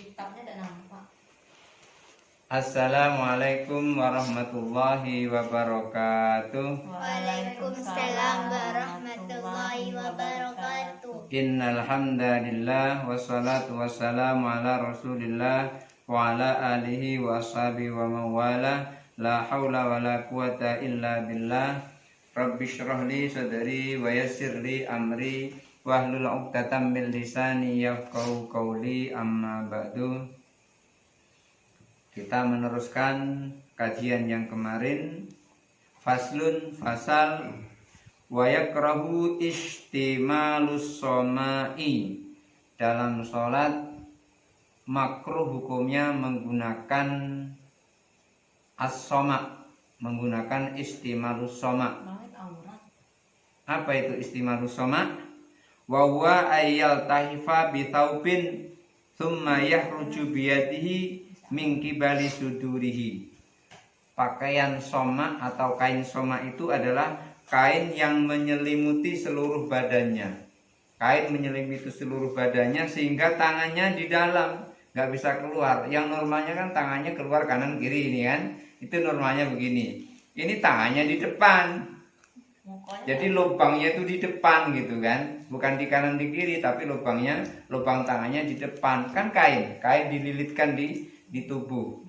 Kitabnya tidak nampak. Assalamualaikum warahmatullahi wabarakatuh. Waalaikumsalam warahmatullahi wabarakatuh. Innal hamdalillah wassalatu wassalamu ala Rasulillah wa ala alihi wa ashabihi wa mawala. La haula wala quwata illa billah. Rabbi shrah li sadri wa yassir li amri wahlul 'uqdatam min lisani yafqahu qawli, amma ba'du. Kita meneruskan kajian yang kemarin. Faslun, fasal, wa yakrahu istimalus somai. Dalam sholat makruh hukumnya menggunakan as-soma, menggunakan istimalus soma. Apa itu istimalus soma? Wa huwa ayyal tahifa bi thawbin thumma yahruju biyadihi min qibali sudurihi. Pakaian soma atau kain soma itu adalah kain yang menyelimuti seluruh badannya. Kain menyelimuti seluruh badannya sehingga tangannya di dalam, nggak bisa keluar. Yang normalnya kan tangannya keluar kanan kiri ini kan. Itu normalnya begini. Ini tangannya di depan. Jadi lubangnya itu di depan gitu kan. Bukan di kanan di kiri, tapi lubang tangannya di depan. Kan kain dililitkan di tubuh.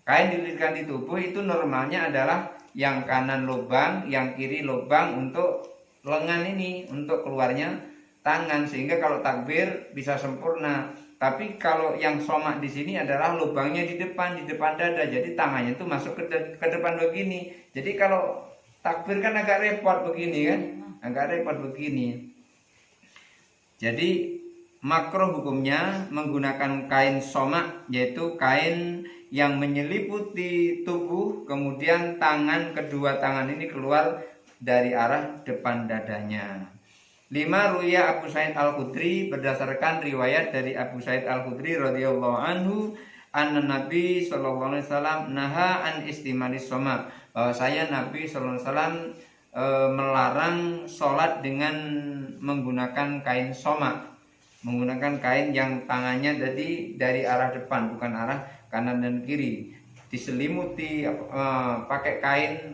Kain dililitkan di tubuh itu normalnya adalah yang kanan lubang, yang kiri lubang untuk lengan ini, untuk keluarnya tangan, sehingga kalau takbir bisa sempurna. Tapi kalau yang somak di sini adalah lubangnya di depan dada, jadi tangannya itu masuk ke depan begini. Jadi kalau takbir kan agak repot begini kan, Jadi makruh hukumnya menggunakan kain somak, yaitu kain yang menyeliputi tubuh, kemudian kedua tangan ini keluar dari arah depan dadanya. 5. Ruya Abu Sa'id Al-Khudri, berdasarkan riwayat dari Abu Sa'id Al-Khudri radhiyallahu anhu, anna Nabi sallallahu alaihi wasallam naha an istimalis soma, bahwasanya Nabi sallallahu alaihi wasallam melarang sholat dengan menggunakan kain soma, menggunakan kain yang tangannya dari arah depan, bukan arah kanan dan kiri. Diselimuti pakai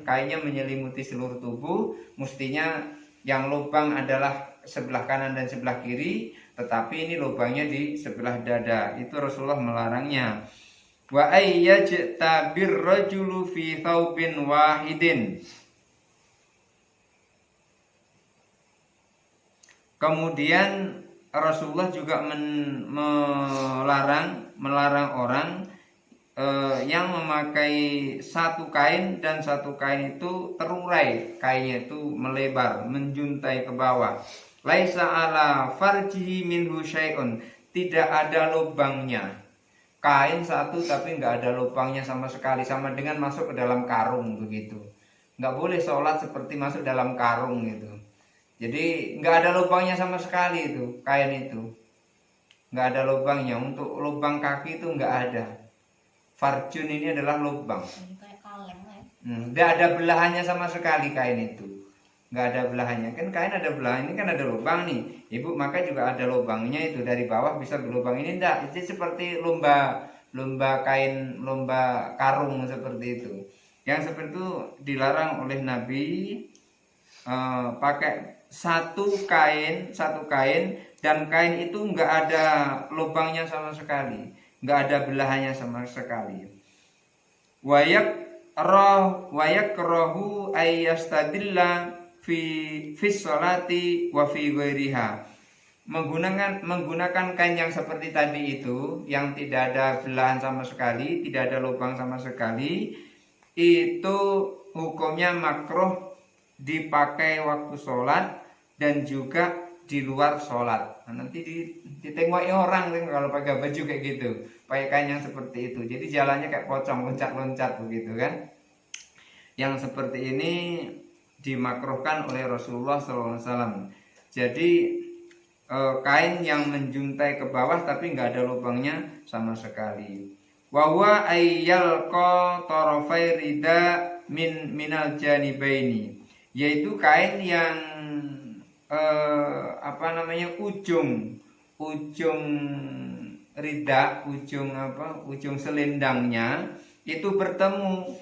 kainnya menyelimuti seluruh tubuh. Mestinya yang lubang adalah sebelah kanan dan sebelah kiri, tetapi ini lubangnya di sebelah dada. Itu Rasulullah melarangnya. Wa ayyajtabir rajulu fi thawbin wahidin. Kemudian Rasulullah juga melarang orang yang memakai satu kain dan satu kain itu terurai, kainnya itu melebar, menjuntai ke bawah. Laisa ala farjihi minhu syai'un, tidak ada lubangnya. Kain satu tapi nggak ada lubangnya sama sekali, sama dengan masuk ke dalam karung begitu. Nggak boleh sholat seperti masuk dalam karung gitu. Jadi nggak ada lubangnya sama sekali itu kain itu, nggak ada lubangnya. Untuk lubang kaki itu nggak ada. Farjun ini adalah lubang. Nggak ada belahannya sama sekali kain itu, nggak ada belahannya. Kan kain ada belahan, ini kan ada lubang nih, ibu, maka juga ada lubangnya itu, dari bawah bisa berlubang. Ini enggak, itu seperti lomba kain, lomba karung seperti itu. Yang seperti itu dilarang oleh Nabi. Pakai satu kain dan kain itu nggak ada lubangnya sama sekali, nggak ada belahannya sama sekali. Wayakrahu ayyastadilla fi sholati wa fi ghairiha. Menggunakan kain yang seperti tadi itu, yang tidak ada belahan sama sekali, tidak ada lubang sama sekali, itu hukumnya makruh dipakai waktu sholat dan juga di luar sholat. Nah, nanti ditengoki orang kalau pakai baju kayak gitu, pakai kain yang seperti itu. Jadi jalannya kayak pocong, loncat-loncat begitu kan. Yang seperti ini dimakruhkan oleh Rasulullah SAW. Jadi kain yang menjuntai ke bawah tapi nggak ada lubangnya sama sekali. Wa huwa ayyalqa tarafai rida minal janibaini, yaitu kain yang ujung rida, ujung selendangnya itu bertemu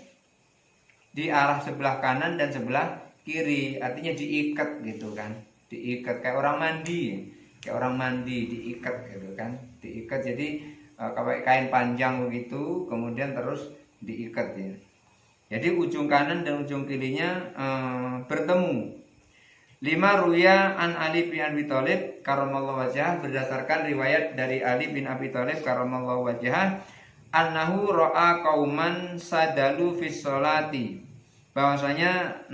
di arah sebelah kanan dan sebelah kiri, artinya diikat gitu kan, diikat kayak orang mandi, diikat gitu kan, diikat. Jadi pakai kain panjang begitu, kemudian terus diikat ya. Jadi ujung kanan dan ujung kirinya bertemu. 5 ruya an Ali bin Abi Thalib karramallahu wajhah, berdasarkan riwayat dari Ali bin Abi Thalib karramallahu wajhah, annahu ra'a qauman sadalu fis sholati, bahwasanya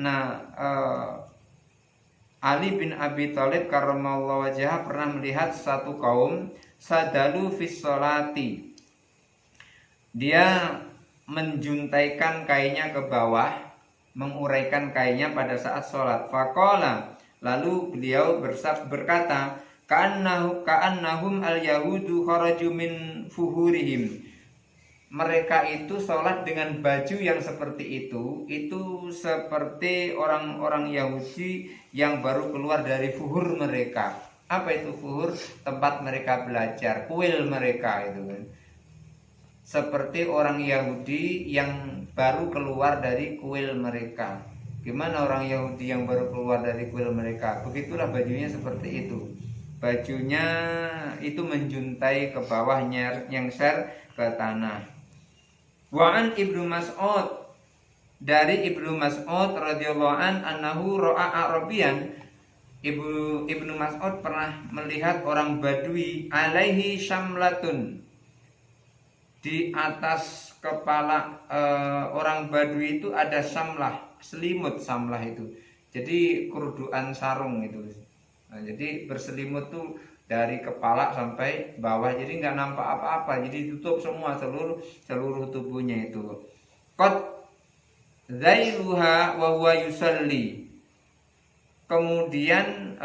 Ali bin Abi Thalib karramallahu wajhah pernah melihat satu kaum sadalu fis sholati, dia menjuntaikan kainnya ke bawah, menguraikan kainnya pada saat sholat. Faqala, lalu beliau berkata, ka'annahum al-yahudu kharaju min fuhurihim, mereka itu sholat dengan baju yang seperti itu seperti orang-orang Yahudi yang baru keluar dari fuhur mereka. Apa itu fuhur? Tempat mereka belajar, kuil mereka itu kan. Seperti orang Yahudi yang baru keluar dari kuil mereka. Gimana orang Yahudi yang baru keluar dari kuil mereka? Begitulah bajunya seperti itu. Bajunya itu menjuntai ke bawahnya, nyengser ke tanah. Wa'an Ibnu Mas'ud, dari Ibnu Mas'ud radhiyallahu an annahu ra'a Arabian, Ibnu Mas'ud pernah melihat orang Badui alaihi syamlatun, di atas kepala orang Badui itu ada samlah, selimut samlah itu. Jadi keruduan sarung itu. Nah, jadi berselimut tuh dari kepala sampai bawah, jadi nggak nampak apa-apa, jadi tutup semua seluruh tubuhnya itu. Qad zailuha wa huwa yusalli. Kemudian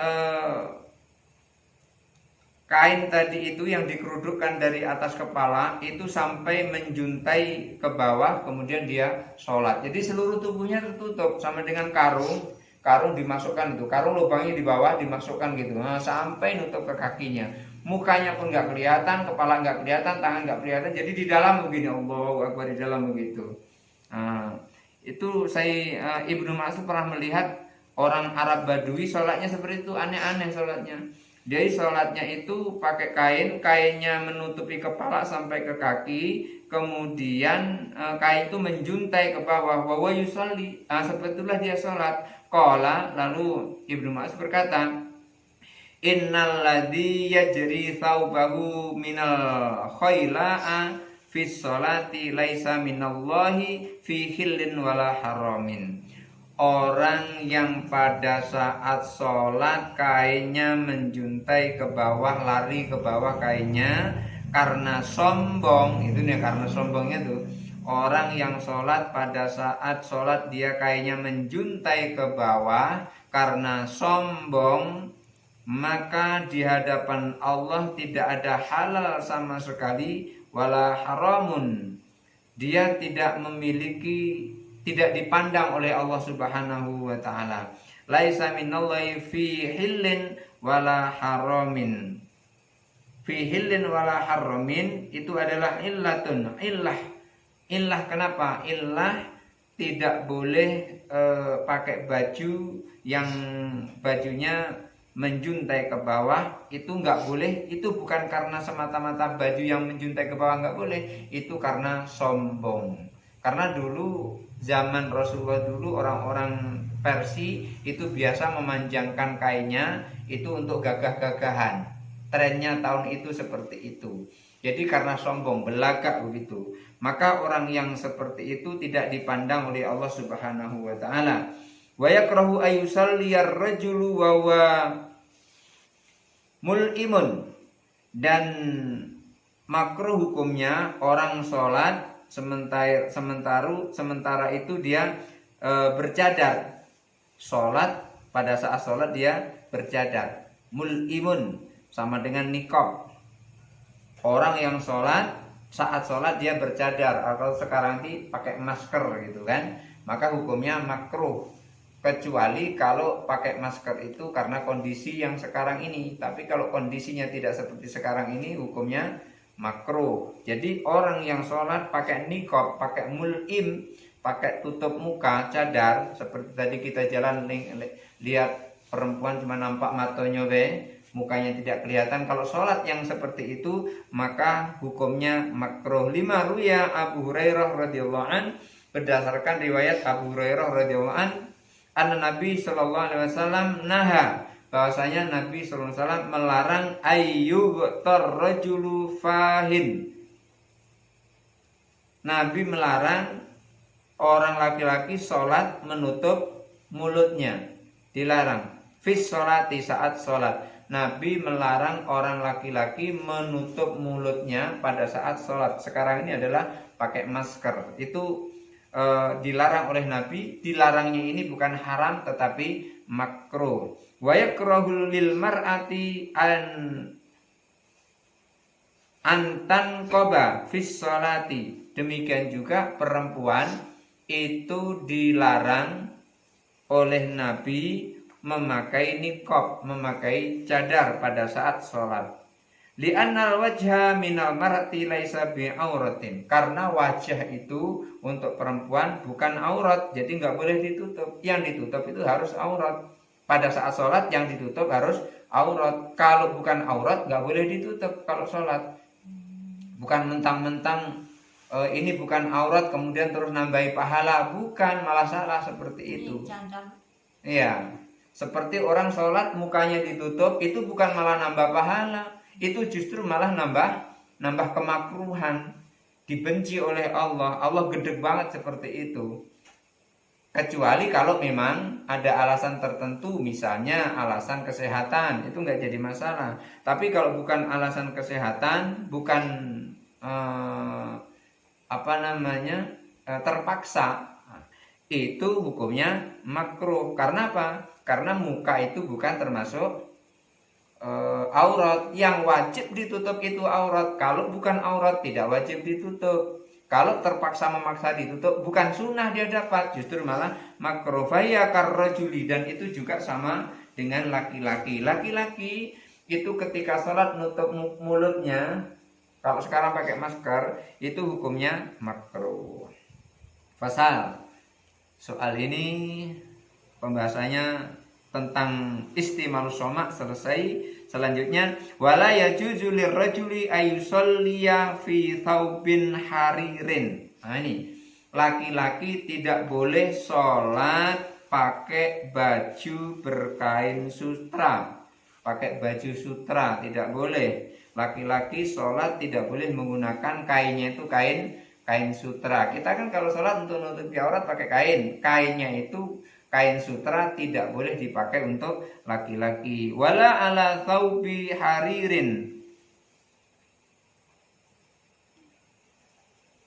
kain tadi itu yang dikerudukkan dari atas kepala itu sampai menjuntai ke bawah, kemudian dia sholat. Jadi seluruh tubuhnya tertutup, sama dengan karung dimasukkan itu, karung lubangnya di bawah dimasukkan gitu, sampai nutup ke kakinya. Mukanya pun nggak kelihatan, kepala nggak kelihatan, tangan nggak kelihatan. Jadi di dalam begini, Allahu Akbar, di dalam begitu. Itu saya Ibnu Mas'ud pernah melihat orang Arab Badui sholatnya seperti itu, aneh-aneh sholatnya. Jadi sholatnya itu pakai kainnya menutupi kepala sampai ke kaki, kemudian kain itu menjuntai ke bawah. Wa yusalli, sebetulnya dia sholat. Qala, lalu Ibnu Mas'ud berkata, innal ladzi yajri thawbahu minal khaila'a fi sholati laisa minallahi fi hillin wala haramin. Orang yang pada saat sholat kainnya menjuntai ke bawah, lari ke bawah kainnya karena sombong, itu nih karena sombongnya tuh. Orang yang sholat pada saat sholat dia kainnya menjuntai ke bawah karena sombong, maka di hadapan Allah tidak ada halal sama sekali, wala haramun. Dia tidak dipandang oleh Allah Subhanahu wa taala. Laisa minallahi fi hillin wala haramin. Fi hillin wala haramin itu adalah illatun, illah kenapa? Illah tidak boleh pakai baju yang bajunya menjuntai ke bawah, itu nggak boleh. Itu bukan karena semata-mata baju yang menjuntai ke bawah nggak boleh, itu karena sombong. Karena dulu zaman Rasulullah dulu orang-orang Persia itu biasa memanjangkan kainnya itu untuk gagah-gagahan. Trennya tahun itu seperti itu. Jadi karena sombong, belagak begitu, maka orang yang seperti itu tidak dipandang oleh Allah Subhanahu wa taala. Wa yakrahu ayyusalliyar rajulu wa huwa mul'imun, dan makruh hukumnya orang sholat sementara itu dia bercadar. Sholat, pada saat sholat dia bercadar. Mul'imun sama dengan niqab. Orang yang sholat, saat sholat dia bercadar, atau sekarang ini pakai masker gitu kan, maka hukumnya makruh. Kecuali kalau pakai masker itu karena kondisi yang sekarang ini. Tapi kalau kondisinya tidak seperti sekarang ini, hukumnya makruh. Jadi orang yang sholat pakai niqab, pakai mul'im, pakai tutup muka, cadar, seperti tadi kita jalan lihat perempuan cuma nampak matanya mukanya tidak kelihatan. Kalau sholat yang seperti itu maka hukumnya makruh. 5 ruya Abu Hurairah radhiyallahu an, berdasarkan riwayat Abu Hurairah radhiyallahu an, anna Nabi sallallahu alaihi wasallam naha, bahwasanya Nabi sallallahu alaihi wasallam melarang ayyubtar rajulu fahin. Nabi melarang orang laki-laki sholat menutup mulutnya, dilarang. Fis sholati, saat sholat. Nabi melarang orang laki-laki menutup mulutnya pada saat sholat. Sekarang ini adalah pakai masker. Itu dilarang oleh Nabi. Dilarangnya ini bukan haram tetapi makruh. Wa yakrahul lil mar'ati antan qoba fis sholati. Demikian juga perempuan itu dilarang oleh Nabi memakai niqab, memakai cadar pada saat sholat. Li'annal wajha minal mar'ati laisa bi'auratin. Karena wajah itu untuk perempuan bukan aurat, jadi nggak boleh ditutup. Yang ditutup itu harus aurat. Pada saat sholat yang ditutup harus aurat. Kalau bukan aurat nggak boleh ditutup kalau sholat. Bukan mentang-mentang ini bukan aurat kemudian terus nambahi pahala, bukan, malah salah seperti itu. Iya. Seperti orang sholat mukanya ditutup, itu bukan malah nambah pahala, itu justru malah nambah kemakruhan, dibenci oleh Allah. Allah gede banget seperti itu. Kecuali kalau memang ada alasan tertentu, misalnya alasan kesehatan, itu nggak jadi masalah. Tapi kalau bukan alasan kesehatan, bukan terpaksa, itu hukumnya makruh. Karena apa? Karena muka itu bukan termasuk aurat. Yang wajib ditutup itu aurat. Kalau bukan aurat tidak wajib ditutup. Kalau terpaksa memaksa ditutup bukan sunnah dia dapat, justru malah makruh. Faya karrajuli, dan itu juga sama dengan laki-laki. Laki-laki itu ketika sholat nutup mulutnya, kalau sekarang pakai masker, itu hukumnya makruh. Fasal. Soal ini pembahasannya tentang istimalus shoma selesai. Selanjutnya, wala yajuzu lirrajuli ayyusalliya fi thawbin haririn. Nah ini, laki-laki tidak boleh sholat pakai baju berkain sutra. Pakai baju sutra tidak boleh. Laki-laki sholat tidak boleh menggunakan kainnya itu kain sutra. Kita kan kalau sholat untuk nutupi aurat pakai kain. Kainnya itu kain sutra, tidak boleh dipakai untuk laki-laki. Wala ala thawbi haririn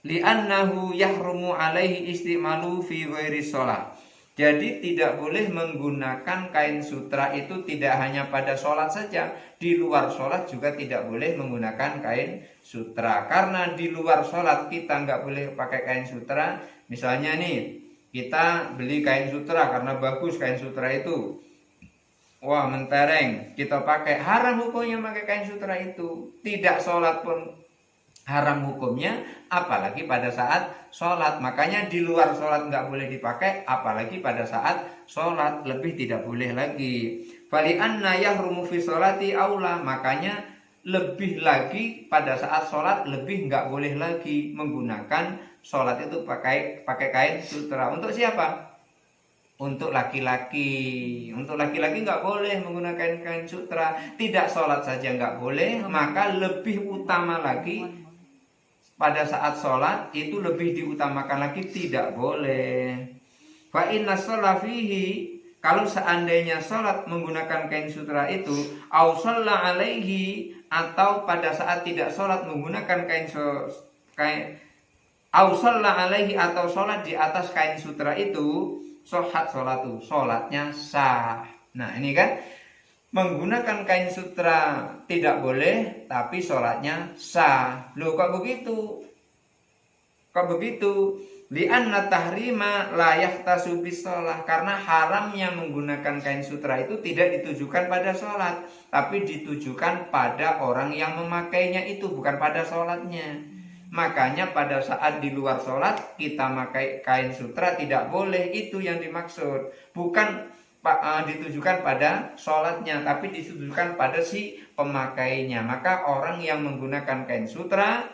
li'annahu yahrumu alaihi istimalu fi ghairi sholat. Jadi tidak boleh menggunakan kain sutra itu tidak hanya pada sholat saja. Di luar sholat juga tidak boleh menggunakan kain sutra. Karena di luar sholat kita nggak boleh pakai kain sutra. Misalnya nih, kita beli kain sutra karena bagus kain sutra itu. Wah mentereng, kita pakai, haram hukumnya pakai kain sutra itu. Tidak sholat pun haram hukumnya, apalagi pada saat sholat. Makanya di luar sholat nggak boleh dipakai, apalagi pada saat sholat, lebih tidak boleh lagi. Fali'anna yahrumu fi sholati aula, makanya lebih lagi pada saat sholat lebih nggak boleh lagi menggunakan sholat itu pakai kain sutra. Untuk siapa? Untuk laki-laki. Untuk laki-laki nggak boleh menggunakan kain sutra. Tidak sholat saja nggak boleh, maka lebih utama lagi pada saat sholat itu lebih diutamakan lagi, tidak boleh. Fa inna sholafihi, kalau seandainya sholat menggunakan kain sutra itu, au shalla alaihi, atau pada saat tidak sholat menggunakan kain au shalla alaihi, atau sholat di atas kain sutra itu, shohat sholatu, sholatnya sah. Nah ini kan, menggunakan kain sutra tidak boleh, tapi sholatnya sah. Loh kok begitu? Kok begitu? Li'anna tahrima la yahtasu bisolah, karena haramnya menggunakan kain sutra itu tidak ditujukan pada sholat, tapi ditujukan pada orang yang memakainya itu, bukan pada sholatnya. Makanya pada saat di luar sholat kita pakai kain sutra tidak boleh, itu yang dimaksud. Bukan ditujukan pada sholatnya, tapi ditujukan pada si pemakainya. Maka orang yang menggunakan kain sutra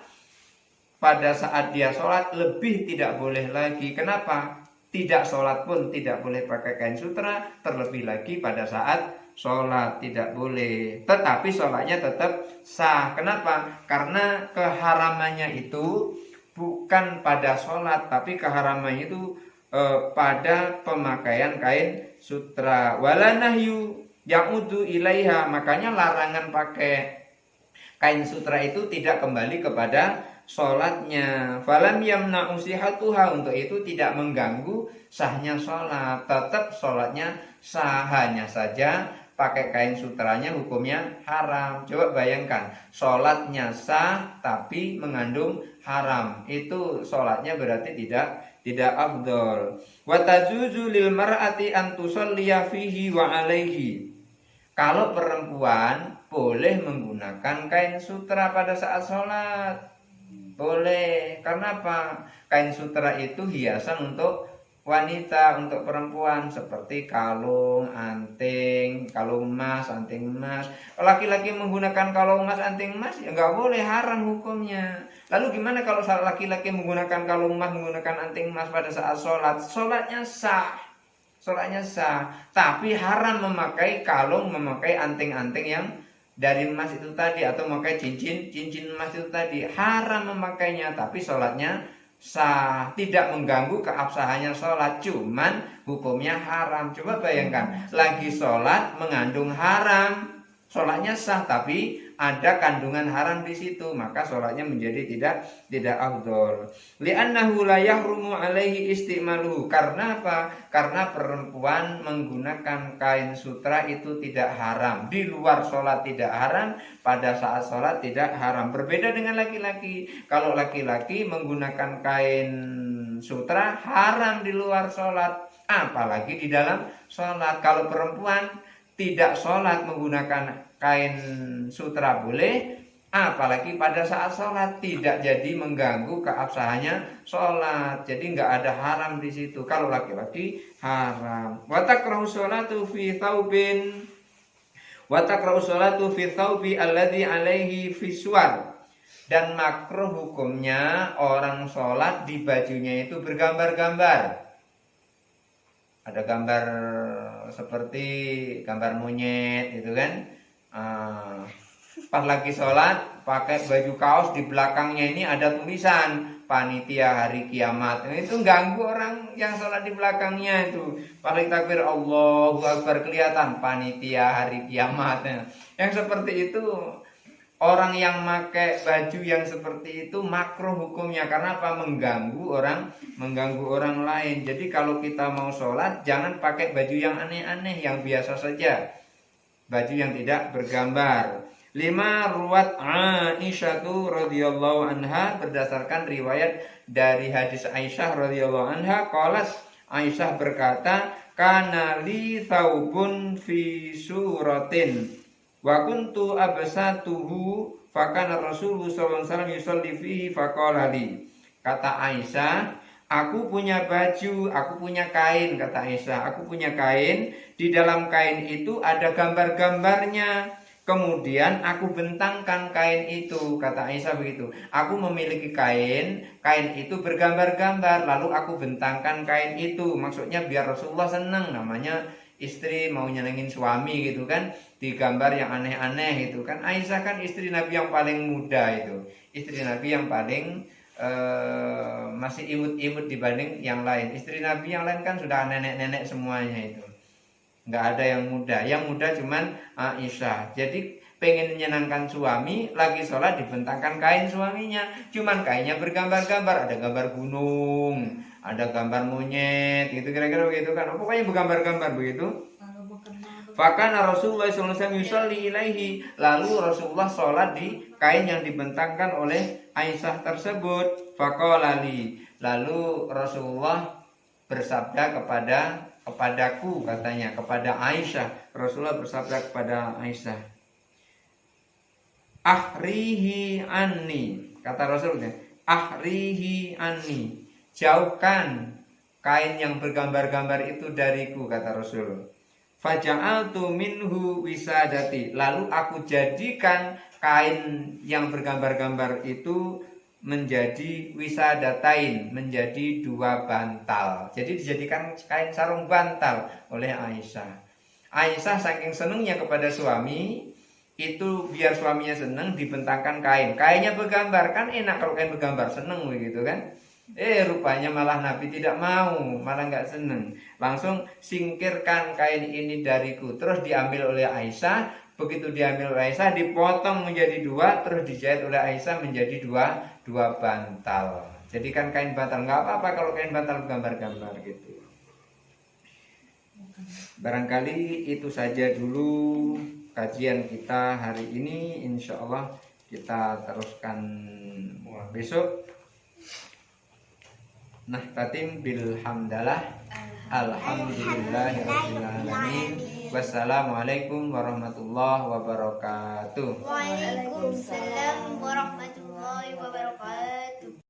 pada saat dia sholat lebih tidak boleh lagi. Kenapa? Tidak sholat pun tidak boleh pakai kain sutra, terlebih lagi pada saat sholat tidak boleh. Tetapi sholatnya tetap sah. Kenapa? Karena keharamannya itu bukan pada sholat, tapi keharamannya itu pada pemakaian kain sutra. Wala nahyu ya'udu ilaiha, makanya larangan pakai kain sutra itu tidak kembali kepada sholatnya. Falam yamna'u sihatuha, untuk itu tidak mengganggu sahnya sholat. Tetap sholatnya sah, hanya saja pakai kain sutranya hukumnya haram. Coba bayangkan, sholatnya sah tapi mengandung haram, itu sholatnya berarti tidak afdol. Wa tajuzu lil mar'ati an tusalliya fihi wa alaihi. Kalau perempuan boleh menggunakan kain sutra pada saat sholat. Boleh. Karena apa? Kain sutra itu hiasan untuk wanita, untuk perempuan, seperti kalung, anting, kalung emas, anting emas. Laki-laki menggunakan kalung emas, anting emas ya nggak boleh, haram hukumnya. Lalu gimana kalau laki-laki menggunakan kalung emas, menggunakan anting emas pada saat sholat? Sholatnya sah, sholatnya sah, tapi haram memakai kalung, memakai anting-anting yang dari emas itu tadi, atau memakai cincin emas itu tadi. Haram memakainya, tapi sholatnya sah, tidak mengganggu keabsahannya sholat, cuman hukumnya haram. Coba bayangkan, lagi sholat mengandung haram, sholatnya sah tapi ada kandungan haram di situ, maka sholatnya menjadi tidak afdol. Li'annahu la yahrumu alaihi istimaluhu. Karena apa? Karena perempuan menggunakan kain sutra itu tidak haram. Di luar sholat tidak haram, pada saat sholat tidak haram. Berbeda dengan laki-laki. Kalau laki-laki menggunakan kain sutra haram di luar sholat, apalagi di dalam sholat. Kalau perempuan tidak sholat menggunakan kain sutra boleh, apalagi pada saat sholat, tidak jadi mengganggu keabsahannya sholat. Jadi nggak ada haram di situ. Kalau laki-laki haram. Wa takrahu sholatu fi thawbin, wa takrahu sholatu fi thawbi alladhi alaihi fiswar. Dan makruh hukumnya orang sholat di bajunya itu bergambar-gambar. Ada gambar seperti gambar monyet gitu kan. Pas lagi sholat pakai baju kaos, di belakangnya ini ada tulisan panitia hari kiamat. Itu ganggu orang yang sholat di belakangnya itu. Pas lagi takbir Allahu Akbar kelihatan panitia hari kiamat. Yang seperti itu, orang yang pakai baju yang seperti itu makruh hukumnya. Karena apa? Mengganggu orang lain. Jadi kalau kita mau sholat jangan pakai baju yang aneh-aneh, yang biasa saja, baju yang tidak bergambar. 5. Ruwat Aisyah radhiyallahu anha, berdasarkan riwayat dari hadis Aisyah radhiyallahu anha, qalat, Aisyah berkata, kana li thawbun fi suratin wa kuntu absatuhu fakana Rasulullah sallallahu alaihi wasallam yusalli fihi faqala li. Kata Aisyah, aku punya baju, aku punya kain, kata Aisyah, aku punya kain, di dalam kain itu ada gambar-gambarnya. Kemudian aku bentangkan kain itu, kata Aisyah begitu. Aku memiliki kain itu bergambar-gambar, lalu aku bentangkan kain itu. Maksudnya biar Rasulullah senang, namanya istri mau nyenengin suami gitu kan, digambar yang aneh-aneh gitu kan. Aisyah kan istri Nabi yang paling muda itu, istri Nabi yang paling masih imut-imut dibanding yang lain. Istri Nabi yang lain kan sudah nenek-nenek semuanya itu, nggak ada yang muda. Yang muda cuman Aisyah. Jadi pengen menyenangkan suami, lagi sholat dibentangkan kain suaminya, cuman kainnya bergambar-gambar, ada gambar gunung, ada gambar monyet gitu, kira-kira begitu kan. Pokoknya bergambar-gambar begitu. Fakana Rasulullah SAW yusalli ilaihi. Lalu Rasulullah sholat di kain yang dibentangkan oleh Aisyah tersebut. Faqalali. Lalu Rasulullah bersabda kepadaku, katanya, kepada Aisyah. Rasulullah bersabda kepada Aisyah, ahrihi anni. Kata Rasulullah, ahrihi anni. Jauhkan kain yang bergambar-gambar itu dariku, kata Rasul. Faja'altu minhu wisadati. Lalu aku jadikan kain yang bergambar-gambar itu menjadi wisadatain, menjadi 2 bantal. Jadi dijadikan kain sarung bantal oleh Aisyah. Aisyah saking senengnya kepada suami, itu biar suaminya seneng dibentangkan kain. Kainnya bergambar, kan enak kalau kain bergambar, seneng begitu kan. Rupanya malah Nabi tidak mau, malah nggak seneng. Langsung singkirkan kain ini dariku. Terus diambil oleh Aisyah. Begitu diambil oleh Aisyah, dipotong menjadi 2, terus dijahit oleh Aisyah menjadi dua bantal. Jadi kan kain bantal, nggak apa-apa kalau kain bantal gambar-gambar gitu. Barangkali itu saja dulu kajian kita hari ini. Insya Allah kita teruskan besok. Nah, tatim bilhamdalah. Alhamdulillahirabbil alamin. Wassalamualaikum warahmatullahi wabarakatuh. Waalaikumsalam warahmatullahi wabarakatuh.